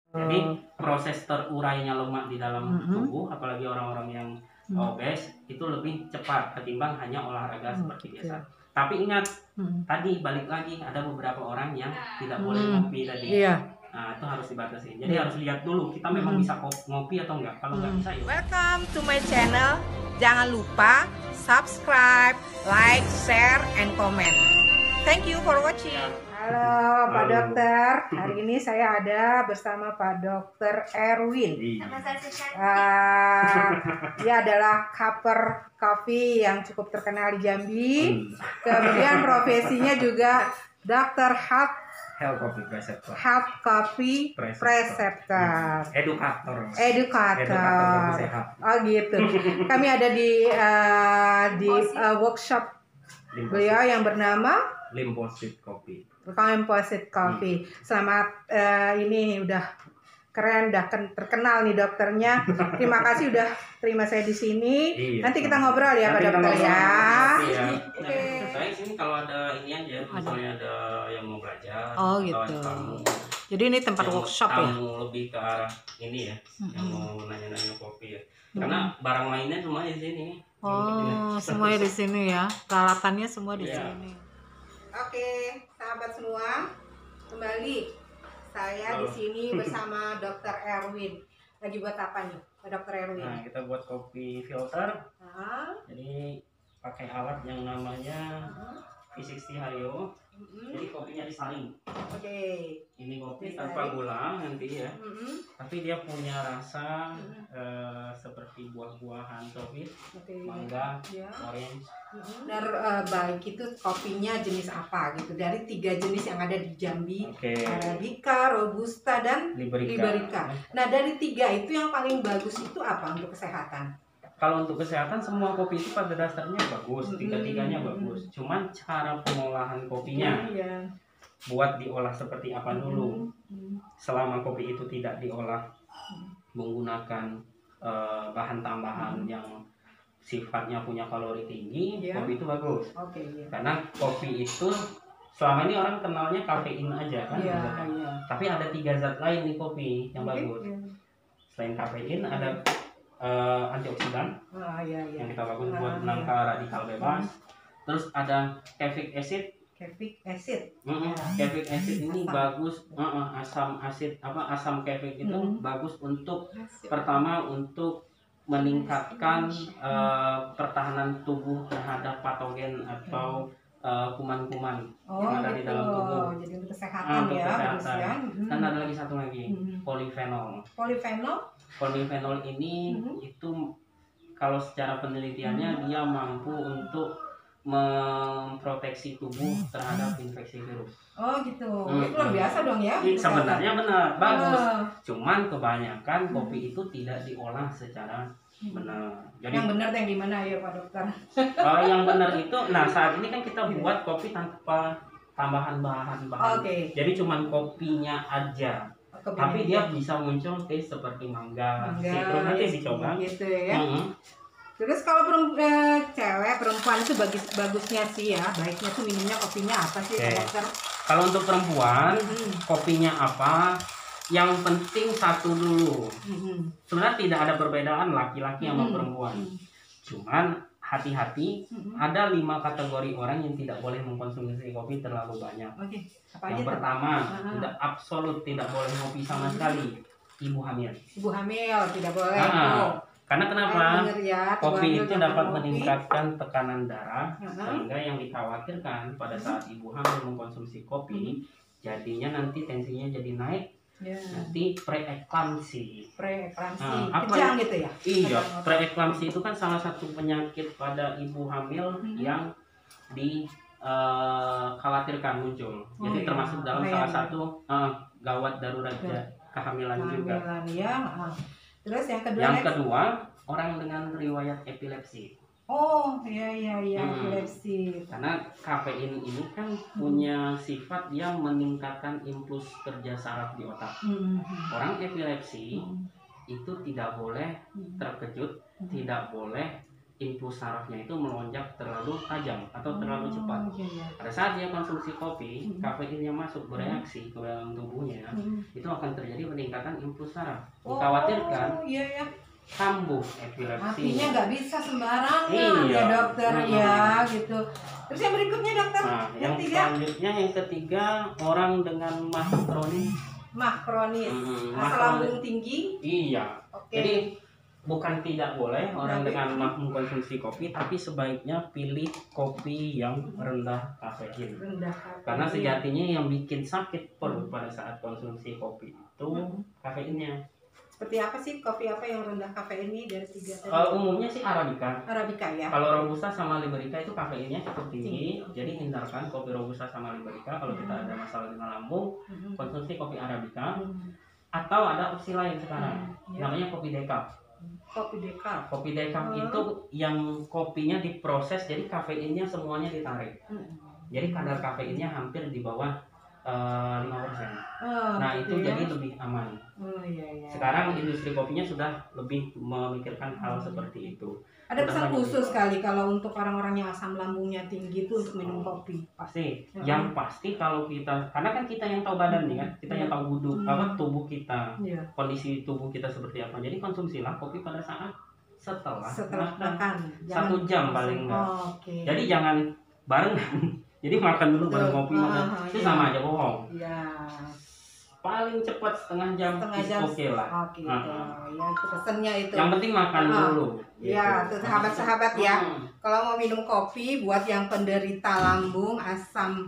Jadi proses terurainya lemak di dalam tubuh, apalagi orang-orang yang obes, itu lebih cepat ketimbang hanya olahraga seperti biasa. Tapi ingat, tadi balik lagi ada beberapa orang yang tidak boleh ngopi tadi. Nah, itu harus dibatasi. Jadi harus lihat dulu kita memang bisa ngopi atau enggak. Kalau enggak bisa, yuk. Welcome to my channel. Jangan lupa subscribe, like, share, and comment. Thank you for watching. Halo Pak Dokter, hari ini saya ada bersama Pak Dokter Erwin. Dia adalah Cuper Coffee yang cukup terkenal di Jambi. Kemudian profesinya juga Dokter Health Coffee Preceptor. Preceptor. Edukator sehat. Oh gitu. Kami ada di workshop beliau yang bernama Limposit Coffee. Selamat, ini udah keren, udah terkenal nih dokternya. Terima kasih udah terima saya di sini. Iya, nanti kita ngobrol ya Pak Dokter ya. Oke. Saya sini kalau ada ini aja, misalnya ada yang mau belajar. Oh gitu. Jadi ini tempat workshop ya. Kamu lebih ke arah ini ya, yang mau nanya-nanya kopi ya. Karena barang mainnya semuanya di sini. Oh, semuanya di sini ya. Peralatannya semua di sini. Oke, sahabat semua, kembali saya di sini bersama Dokter Erwin. Lagi buat apa nih, Pak Dokter Erwin? Nah, kita buat kopi filter. Jadi pakai alat yang namanya V60 Hario. Jadi kopinya disaring. Oke. Ini kopi tanpa gula nanti ya. Tapi dia punya rasa seperti buah-buahan tropis, mangga, orange. Dan baik itu kopinya jenis apa gitu? Dari 3 jenis yang ada di Jambi, Arabica, Robusta, dan Liberica. Nah dari 3 itu yang paling bagus itu apa untuk kesehatan? Kalau untuk kesehatan semua kopi itu pada dasarnya bagus, tiga-tiganya bagus. Cuman cara pengolahan kopinya, buat diolah seperti apa dulu. Selama kopi itu tidak diolah menggunakan bahan tambahan yang sifatnya punya kalori tinggi, kopi itu bagus. Karena kopi itu selama ini orang kenalnya kafein aja kan, tapi ada 3 zat lain di kopi yang bagus. Selain kafein ada antioksidan yang kita bagus buat menangkal radikal bebas. Terus ada cavic acid. Cavic acid ini bagus, asam cavic itu bagus untuk pertama untuk meningkatkan pertahanan tubuh terhadap patogen atau kuman-kuman yang ada di dalam tubuh. Jadi untuk kesehatan Dan ada lagi satu lagi, polifenol. Polifenol ini itu kalau secara penelitiannya dia mampu untuk memproteksi tubuh terhadap infeksi virus. Oh gitu. Itu luar biasa dong ya. Sebenarnya benar, bagus. Cuman kebanyakan kopi itu tidak diolah secara benar. Jadi yang benar yang gimana ya Pak Dokter? Yang benar itu, nah saat ini kan kita buat kopi tanpa tambahan bahan-bahan. Jadi cuman kopinya aja. Tapi dia bisa muncul taste seperti mangga, citrus, nanti dicoba. Gitu ya. Terus kalau cewek, perempuan itu bagusnya sih ya, baiknya tuh minumnya kopinya apa sih Pak Dokter? Kalau untuk perempuan, kopinya apa? Yang penting satu dulu. Sebenarnya tidak ada perbedaan laki-laki sama perempuan. Cuman hati-hati, ada 5 kategori orang yang tidak boleh mengkonsumsi kopi terlalu banyak. Yang pertama, absolut tidak boleh ngopi sama sekali, ibu hamil. Ibu hamil tidak boleh. Karena kenapa? Kopi itu dapat meningkatkan tekanan darah, sehingga yang dikhawatirkan pada saat ibu hamil mengkonsumsi kopi, jadinya nanti tensinya jadi naik. Nanti preeklamsi. Kejang gitu ya? Iya, preeklamsi itu kan salah satu penyakit pada ibu hamil yang dikhawatirkan muncul. Jadi termasuk dalam salah satu gawat darurat kehamilan juga. Terus yang kedua, orang dengan riwayat epilepsi. Epilepsi. Karena kafein ini kan punya sifat yang meningkatkan impuls kerja saraf di otak. Orang epilepsi itu tidak boleh terkejut, tidak boleh impuls sarafnya itu melonjak terlalu tajam atau terlalu cepat. Pada saat dia konsumsi kopi, kafeinnya masuk bereaksi ke dalam tubuhnya, itu akan terjadi peningkatan impuls saraf. Dikhawatirkan kambuh epilepsi. Artinya nggak bisa sembarangan ya dokter ya gitu. Terus yang berikutnya dokter? Nah, yang selanjutnya yang ketiga, orang dengan mah kronis. Mah kronis, asam lambung tinggi. Iya. Jadi bukan tidak boleh orang dengan mah mengkonsumsi kopi, tapi sebaiknya pilih kopi yang rendah kafein. Karena sejatinya yang bikin sakit perut pada saat konsumsi kopi itu kafeinnya. Seperti apa sih kopi apa yang rendah kafein ini dari 3 tadi? Umumnya sih Arabica. Arabica ya. Kalau Robusta sama Liberica itu kafeinnya cukup tinggi. Jadi hindarkan kopi Robusta sama Liberica kalau kita ada masalah dengan lambung, konsumsi kopi Arabica. Atau ada opsi lain sekarang, namanya kopi decaf. Kopi decaf. Kopi decaf itu yang kopinya diproses, jadi kafeinnya semuanya ditarik. Jadi kadar kafeinnya hampir di bawah 5%. Nah itu jadi lebih aman. Sekarang industri kopinya sudah lebih memikirkan hal seperti itu. Ada pesan khusus sekali kalau untuk orang-orang yang asam lambungnya tinggi itu untuk minum kopi. Pasti. Yang pasti kalau kita, karena kan kita yang tahu badan nih kan, kita yang tahu tubuh kita, kondisi tubuh kita seperti apa. Jadi konsumsilah kopi pada saat setelah makan. 1 jam paling enggak. Jadi jangan barengan. Jadi makan dulu baru kopi, itu sama aja bohong. Paling cepat setengah jam oke lah. Gitu. Ya itu pesennya itu. Yang penting makan dulu. Ya, tuh sahabat-sahabat ya. Kalau mau minum kopi buat yang penderita lambung, asam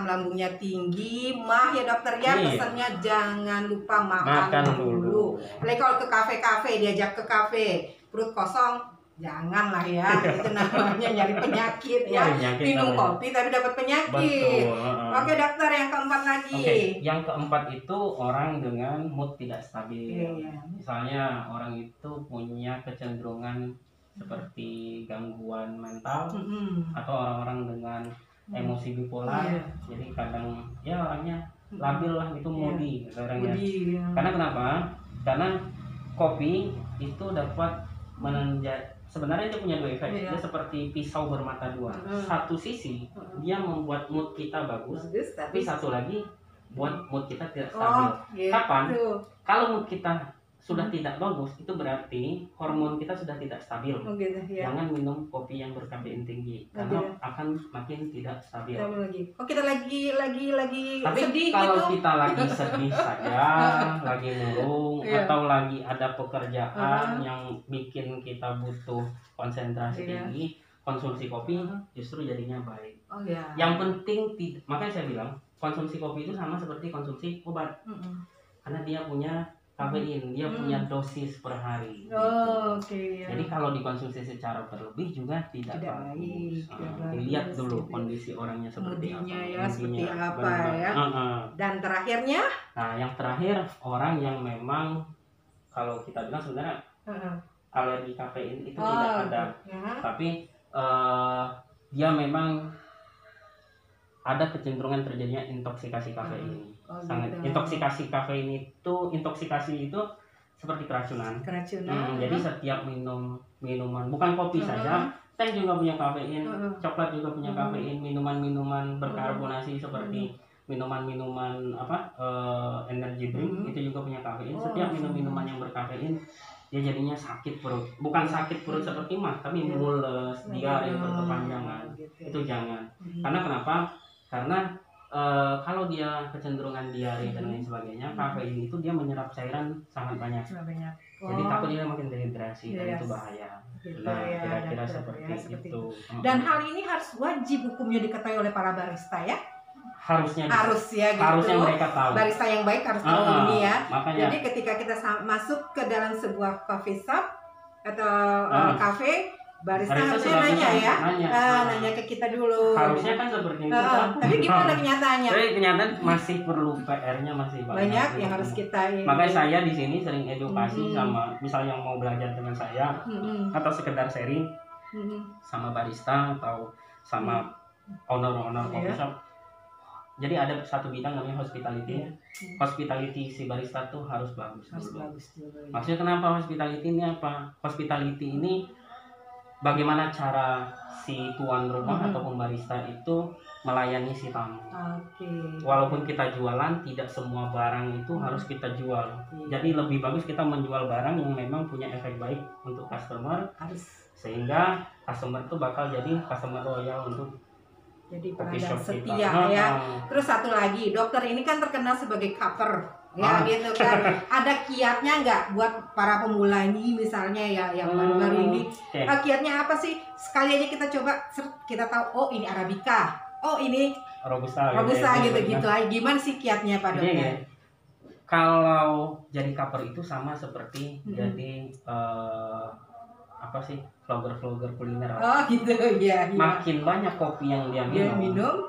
lambungnya tinggi, mah ya dokter ya, pesennya jangan lupa makan dulu. Apalagi kalau ke kafe-kafe, diajak ke kafe, perut kosong, janganlah ya, itu namanya nyari penyakit ya. Minum kopi tapi dapat penyakit. Oke dokter, yang keempat lagi. Yang keempat itu orang dengan mood tidak stabil. Misalnya orang itu punya kecenderungan seperti gangguan mental atau orang-orang dengan emosi bipolar. Jadi kadang ya orangnya labil lah, itu moody orangnya. Karena kenapa? Karena kopi itu dapat sebenarnya itu punya 2 efek. Dia seperti pisau bermata 2. Satu sisi dia membuat mood kita bagus, tapi satu lagi buat mood kita tidak stabil. Kapan? Kalau mood kita sudah tidak bagus, itu berarti hormon kita sudah tidak stabil. Jangan minum kopi yang berkafein tinggi, karena akan makin tidak stabil. Kita lagi tapi sedih kalau gitu. kita lagi sedih saja, lagi murung, atau lagi ada pekerjaan yang bikin kita butuh konsentrasi tinggi, konsumsi kopi justru jadinya baik. Yang penting makanya saya bilang konsumsi kopi itu sama seperti konsumsi obat. Karena dia punya kafein, dia punya dosis per hari. Jadi kalau dikonsumsi secara berlebih juga tidak bagus. Dilihat dulu kondisi orangnya seperti apa. Seperti apa ya. Dan terakhirnya? Nah, yang terakhir orang yang memang kalau kita bilang sebenarnya alergi kafein itu tidak ada, tapi dia memang ada kecenderungan terjadinya intoksikasi kafein. Intoksikasi kafein intoksikasi itu seperti keracunan. Jadi setiap minuman, bukan kopi saja, teh juga punya kafein, coklat juga punya kafein, minuman-minuman berkarbonasi seperti minuman-minuman energy drink itu juga punya kafein. Setiap minuman yang berkafein dia jadinya sakit perut. Bukan sakit perut seperti mah, tapi mules, diare berkepanjangan. Itu jangan. Karena kenapa? Karena kalau dia kecenderungan diare dan lain sebagainya, kafein itu dia menyerap cairan sangat banyak. Jadi takutnya makin dehidrasi dan itu bahaya. Nah, kira-kira seperti itu. Dan hal ini harus wajib hukumnya diketahui oleh para barista ya. Harusnya gitu. Harusnya mereka tahu. Barista yang baik harus tahu ini ya. Makanya. Jadi ketika kita masuk ke dalam sebuah coffee shop atau cafe, barista harusnya nanya ke kita dulu. Harusnya kan seperti itu. Tapi gimana kenyataannya? Tapi kenyataan masih perlu PR-nya masih banyak yang harus kita ini. Makanya saya di sini sering edukasi sama misalnya yang mau belajar dengan saya atau sekedar sharing sama barista atau sama owner coffee shop. Jadi ada satu bidang namanya hospitality. Hospitality si barista tuh harus bagus dulu. Maksudnya kenapa hospitality ini apa? Hospitality ini bagaimana cara si tuan rumah ataupun barista itu melayani si tamu. Walaupun kita jualan, tidak semua barang itu harus kita jual. Jadi lebih bagus kita menjual barang yang memang punya efek baik untuk customer, sehingga customer itu bakal jadi customer loyal untuk jadi pelanggan setia ya. Terus satu lagi, dokter ini kan terkenal sebagai cover ya, gitu kan. Ada kiatnya nggak buat para pemula ini misalnya ya, yang baru-baru ini? Kiatnya apa sih? Sekali aja kita coba, kita tahu oh ini Arabica, oh ini Robusta gitu aja. Gimana sih kiatnya Pak Dokter? Kalau jadi cover itu sama seperti jadi apa sih, vlogger kuliner. Gitu ya. Makin banyak kopi yang dia minum,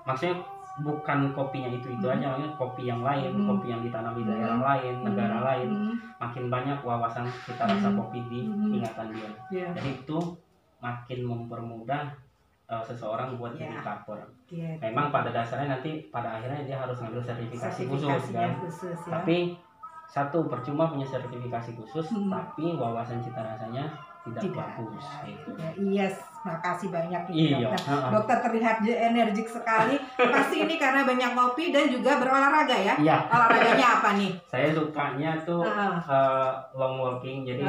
maksudnya bukan kopinya itu aja, maksudnya kopi yang lain, kopi yang ditanam di daerah lain, negara lain, makin banyak wawasan kita rasa kopi di ingatan dia. Jadi itu makin mempermudah seseorang buat jadi cover. Memang pada dasarnya nanti pada akhirnya dia harus ngambil sertifikasi khusus kan. Tapi satu, percuma punya sertifikasi khusus tapi wawasan cita rasanya tidak bagus gitu. Iya, makasih banyak nih dokter. Dokter terlihat energik sekali. Pasti ini karena banyak ngopi dan juga berolahraga ya? Olahraganya apa nih? Saya sukanya tuh long walking, jadi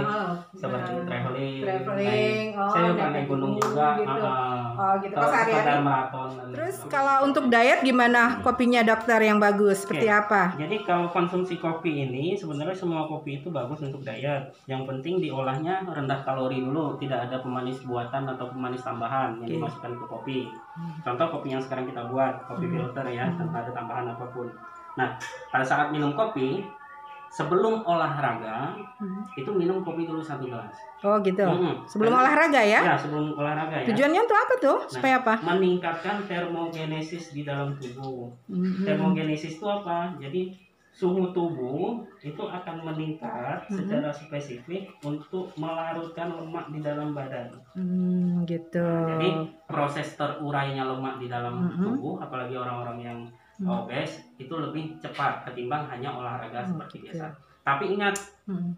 seperti traveling. Saya suka naik gunung juga. Gitu. Pas hari-hari maraton. Terus kalau untuk diet gimana kopinya dokter yang bagus? Seperti apa? Jadi kalau konsumsi kopi ini sebenarnya semua kopi itu bagus untuk diet. Yang penting diolahnya rendah kalori dulu, tidak ada pemanis buatan atau pemanis tambahan yang dimasukkan ke kopi. Contoh kopi yang sekarang kita buat, kopi filter ya, tanpa ada tambahan apapun. Nah, pada saat minum kopi, sebelum olahraga itu minum kopi dulu 1 gelas. Oh gitu. Sebelum olahraga ya? Ya, sebelum olahraga ya. Tujuannya untuk apa tuh? Supaya apa? Meningkatkan termogenesis di dalam tubuh. Termogenesis itu apa? Jadi suhu tubuh itu akan meningkat secara spesifik untuk melarutkan lemak di dalam badan. Gitu. Jadi proses terurainya lemak di dalam tubuh, apalagi orang-orang yang obes, itu lebih cepat ketimbang hanya olahraga seperti biasa. Tapi ingat,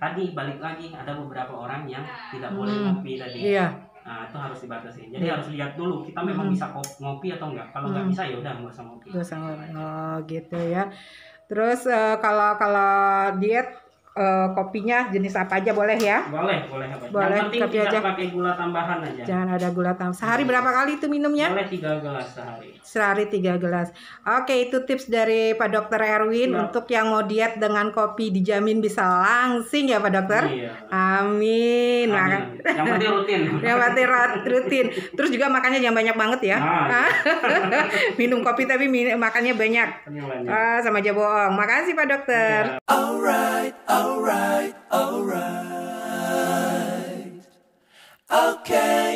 tadi balik lagi ada beberapa orang yang tidak boleh ngopi tadi. Nah, itu harus dibatasi. Jadi harus lihat dulu kita memang bisa ngopi atau enggak. Kalau nggak bisa ya udah nggak usah ngopi. Oh gitu ya. Terus kalau diet kopinya jenis apa aja boleh ya? Boleh. Yang penting tidak pakai gula tambahan aja. Jangan ada gula tambahan. Sehari berapa kali itu minumnya? Boleh 3 gelas sehari. Sehari 3 gelas. Oke, itu tips dari Pak Dokter Erwin untuk yang mau diet dengan kopi, dijamin bisa langsing ya Pak Dokter. Iya. Amin. Yang penting rutin. Yang penting rutin. Terus juga makannya jangan banyak banget ya. Minum kopi tapi makannya banyak. Sama aja bohong. Makasih Pak Dokter. Alright. Okay.